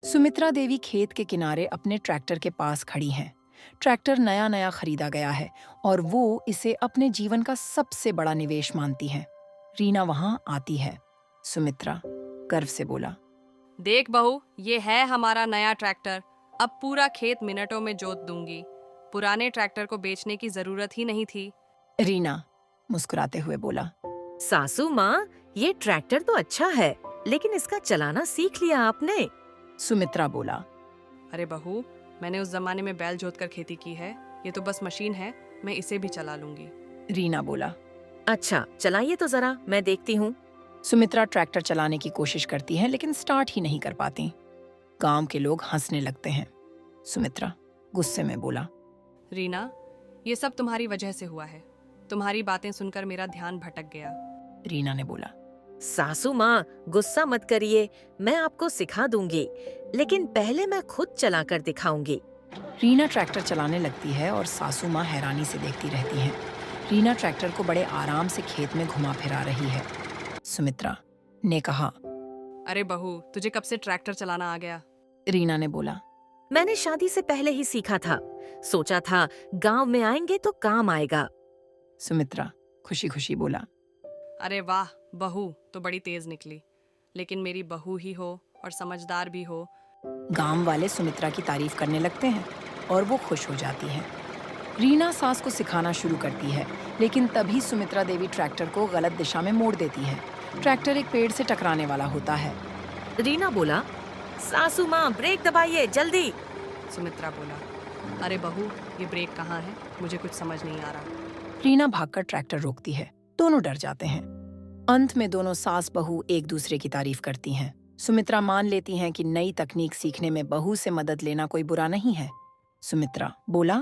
सुमित्रा देवी खेत के किनारे अपने ट्रैक्टर के पास खड़ी हैं। ट्रैक्टर नया नया खरीदा गया है और वो इसे अपने जीवन का सबसे बड़ा निवेश मानती हैं। रीना वहां आती है। सुमित्रा गर्व से बोला, देख बहू, ये है हमारा नया ट्रैक्टर। अब पूरा खेत मिनटों में जोत दूंगी। पुराने ट्रैक्टर को बेचने की जरूरत ही नहीं थी। रीना मुस्कुराते हुए बोला, सासू माँ, ये ट्रैक्टर तो अच्छा है, लेकिन इसका चलाना सीख लिया आपने? सुमित्रा बोला, अरे बहू, मैंने उस जमाने में बैल जोत कर खेती की है। ये तो बस मशीन है, मैं इसे भी चला लूंगी। रीना बोला। अच्छा, चलाइए तो जरा, मैं देखती हूँ। सुमित्रा ट्रैक्टर चलाने की कोशिश करती है लेकिन स्टार्ट ही नहीं कर पाती। गांव के लोग हंसने लगते हैं। सुमित्रा गुस्से में बोला, रीना, ये सब तुम्हारी वजह से हुआ है। तुम्हारी बातें सुनकर मेरा ध्यान भटक गया। रीना ने बोला, सासू माँ, गुस्सा मत करिए, मैं आपको सिखा दूंगी, लेकिन पहले मैं खुद चला कर दिखाऊंगी। रीना ट्रैक्टर चलाने लगती है और सासू माँ हैरानी से देखती रहती हैं। रीना ट्रैक्टर को बड़े आराम से खेत में घुमा फिरा रही है। सुमित्रा ने कहा, अरे बहू, तुझे कब से ट्रैक्टर चलाना आ गया? रीना ने बोला, मैंने शादी से पहले ही सीखा था। सोचा था गांव में आएंगे तो काम आएगा। सुमित्रा खुशी खुशी बोला, अरे वाह बहू, तो बड़ी तेज निकली। लेकिन मेरी बहू ही हो और समझदार भी हो। गांव वाले सुमित्रा की तारीफ करने लगते हैं और वो खुश हो जाती है। रीना सास को सिखाना शुरू करती है, लेकिन तभी सुमित्रा देवी ट्रैक्टर को गलत दिशा में मोड़ देती है। ट्रैक्टर एक पेड़ से टकराने वाला होता है। रीना बोला, सासू माँ, ब्रेक दबाइए जल्दी। सुमित्रा बोला, अरे बहू, ये ब्रेक कहाँ है? मुझे कुछ समझ नहीं आ रहा। रीना भागकर ट्रैक्टर रोकती है। दोनों डर जाते हैं। अंत में दोनों सास बहू एक दूसरे की तारीफ करती हैं। सुमित्रा मान लेती हैं कि नई तकनीक सीखने में बहू से मदद लेना कोई बुरा नहीं है। सुमित्रा बोला,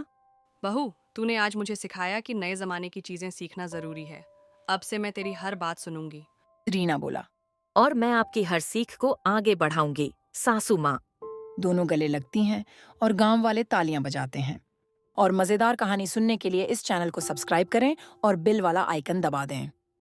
बहू, तूने आज मुझे सिखाया कि नए जमाने की चीजें सीखना जरूरी है। अब से मैं तेरी हर बात सुनूंगी। रीना बोला। और मैं आपकी हर सीख को आगे बढ़ाऊंगी, सासू माँ। दोनों गले लगती हैं और गांव वाले तालियां बजाते हैं। और मजेदार कहानी सुनने के लिए इस चैनल को सब्सक्राइब करें और बिल वाला आइकन दबा दें।